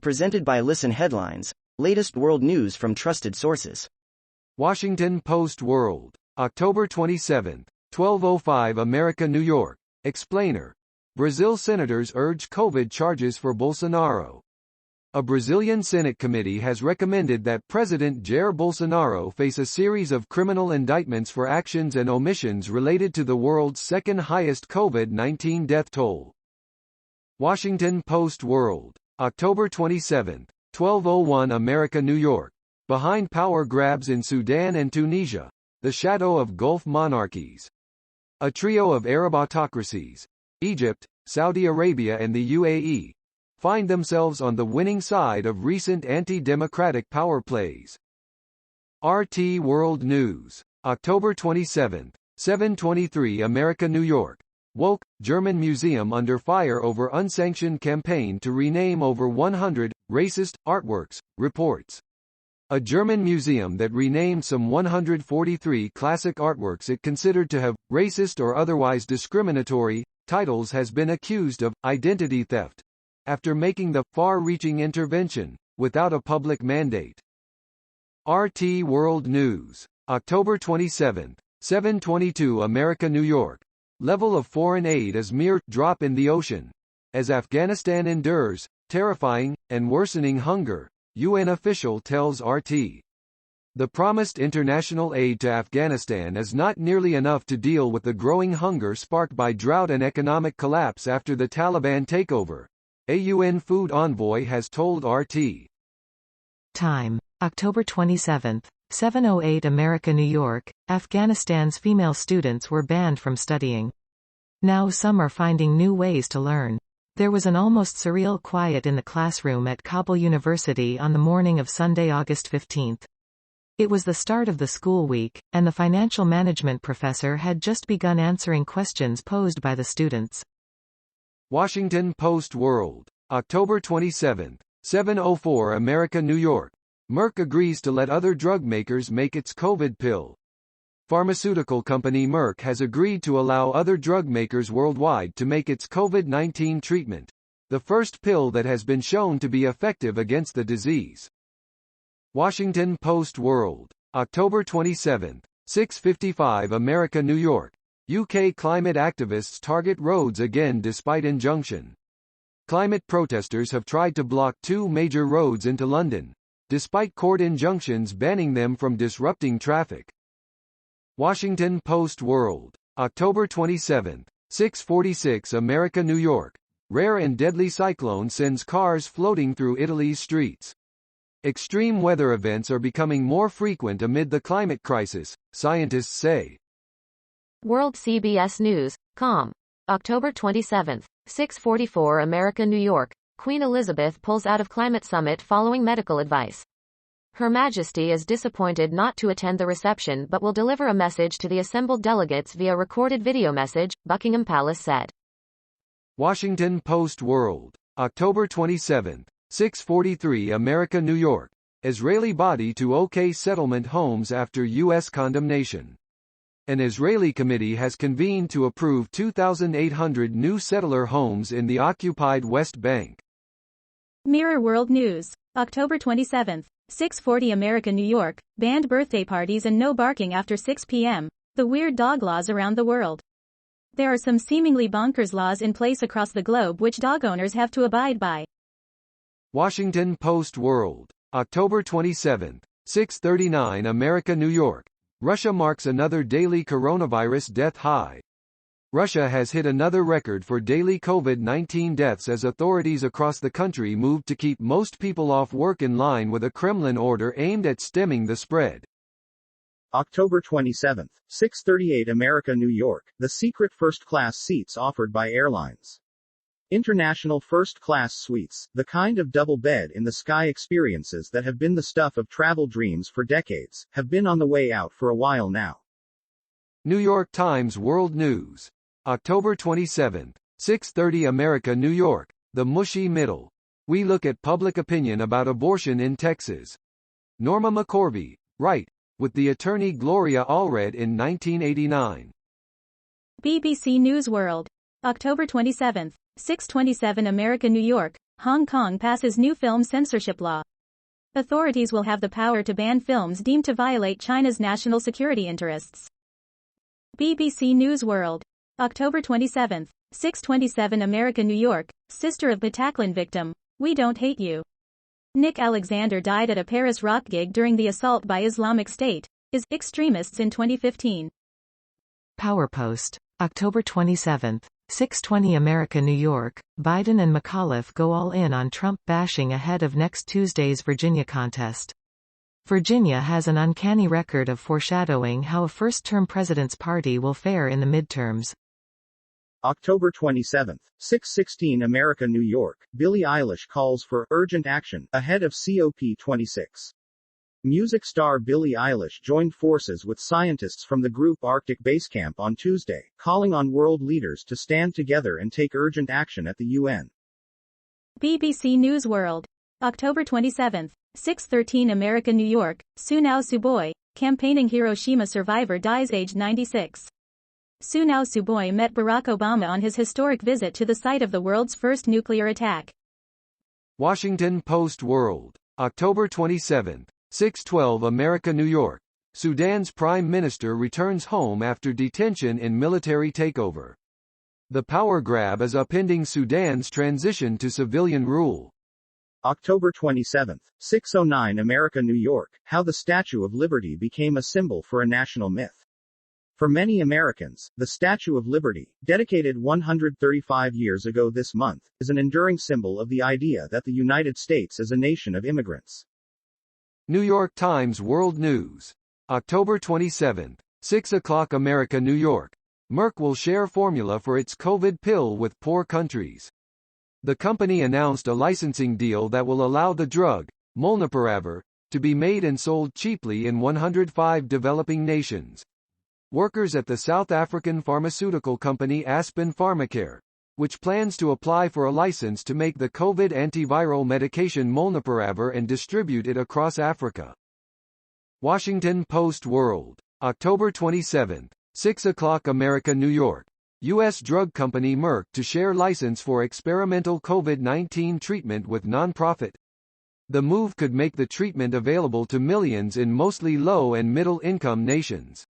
Presented by Listen Headlines, latest world news from trusted sources. Washington Post World, October 27, 12:05 America, New York. Explainer. Brazil senators urge COVID charges for Bolsonaro. A Brazilian Senate committee has recommended that President Jair Bolsonaro face a series of criminal indictments for actions and omissions related to the world's second highest COVID-19 death toll. Washington Post World, October 27, 12:01 America, New York. Behind power grabs in Sudan and Tunisia, the shadow of Gulf monarchies. A trio of Arab autocracies, Egypt, Saudi Arabia and the UAE, find themselves on the winning side of recent anti-democratic power plays. RT World News, October 27, 7:23 America, New York. Woke, German museum under fire over unsanctioned campaign to rename over 100 racist artworks, reports. A German museum that renamed some 143 classic artworks it considered to have racist or otherwise discriminatory titles has been accused of identity theft after making the far-reaching intervention without a public mandate. RT World News, October 27, 7:22 America, New York. Level of foreign aid is mere drop in the ocean as Afghanistan endures terrifying and worsening hunger, UN official tells RT. The promised international aid to Afghanistan is not nearly enough to deal with the growing hunger sparked by drought and economic collapse after the Taliban takeover, a UN food envoy has told RT. Time, October 27, 7:08 America, New York. Afghanistan's female students were banned from studying. Now some are finding new ways to learn. There was an almost surreal quiet in the classroom at Kabul University on the morning of Sunday, August 15. It was the start of the school week, and the financial management professor had just begun answering questions posed by the students. Washington Post World, October 27, 7:04 America, New York. Merck agrees to let other drug makers make its COVID pill. Pharmaceutical company Merck has agreed to allow other drug makers worldwide to make its COVID-19 treatment, the first pill that has been shown to be effective against the disease. Washington Post World, October 27, 6:55 America, New York. UK climate activists target roads again despite injunction. Climate protesters have tried to block two major roads into London, despite court injunctions banning them from disrupting traffic. Washington Post World, October 27, 6:46 America, New York. Rare and deadly cyclone sends cars floating through Italy's streets. Extreme weather events are becoming more frequent amid the climate crisis, scientists say. World CBS News, com. October 27, 6:44 America, New York. Queen Elizabeth pulls out of climate summit following medical advice. Her Majesty is disappointed not to attend the reception but will deliver a message to the assembled delegates via recorded video message, Buckingham Palace said. Washington Post World, October 27, 6:43 America, New York. Israeli body to OK settlement homes after U.S. condemnation. An Israeli committee has convened to approve 2,800 new settler homes in the occupied West Bank. Mirror World News, October 27, 6:40 America, New York. Banned birthday parties and no barking after 6 p.m. The weird dog laws around the world. There are some seemingly bonkers laws in place across the globe which dog owners have to abide by. Washington Post World, October 27, 6:39 America, New York. Russia marks another daily coronavirus death high. Russia has hit another record for daily COVID-19 deaths as authorities across the country moved to keep most people off work in line with a Kremlin order aimed at stemming the spread. October 27, 6:38 America, New York. The secret first-class seats offered by airlines. International first-class suites, the kind of double bed in the sky experiences that have been the stuff of travel dreams for decades, have been on the way out for a while now. New York Times World News, October 27, 6:30 America, New York. The mushy middle. We look at public opinion about abortion in Texas. Norma McCorvey, right, with the attorney Gloria Allred in 1989. BBC News World, October 27, 6:27 America, New York. Hong Kong passes new film censorship law. Authorities will have the power to ban films deemed to violate China's national security interests. BBC News World. October 27, 6:27 America, New York, sister of Bataclan victim, "We don't hate you." Nick Alexander died at a Paris rock gig during the assault by Islamic State, extremists in 2015. PowerPost. October 27, 6:20 America, New York, Biden and McAuliffe go all in on Trump bashing ahead of next Tuesday's Virginia contest. Virginia has an uncanny record of foreshadowing how a first-term president's party will fare in the midterms. October 27, 6:16 America, New York, Billie Eilish calls for urgent action ahead of COP26. Music star Billie Eilish joined forces with scientists from the group Arctic Base Camp on Tuesday, calling on world leaders to stand together and take urgent action at the UN. BBC News World. October 27, 6:13 America, New York, Sunao Suboi, campaigning Hiroshima survivor dies aged 96. Sunao Suboi met Barack Obama on his historic visit to the site of the world's first nuclear attack. Washington Post World. October 27, 6:12 America, New York. Sudan's prime minister returns home after detention in military takeover. The power grab is upending Sudan's transition to civilian rule. October 27, 6:09 America, New York, how the Statue of Liberty became a symbol for a national myth. For many Americans, the Statue of Liberty, dedicated 135 years ago this month, is an enduring symbol of the idea that the United States is a nation of immigrants. New York Times World News. October 27, 6 o'clock America, New York. Merck will share formula for its COVID pill with poor countries. The company announced a licensing deal that will allow the drug, molnupiravir, to be made and sold cheaply in 105 developing nations. Workers at the South African pharmaceutical company Aspen Pharmacare, which plans to apply for a license to make the COVID antiviral medication molnupiravir and distribute it across Africa. Washington Post World. October 27, 6 o'clock America, New York. U.S. drug company Merck to share license for experimental COVID-19 treatment with nonprofit. The move could make the treatment available to millions in mostly low- and middle-income nations.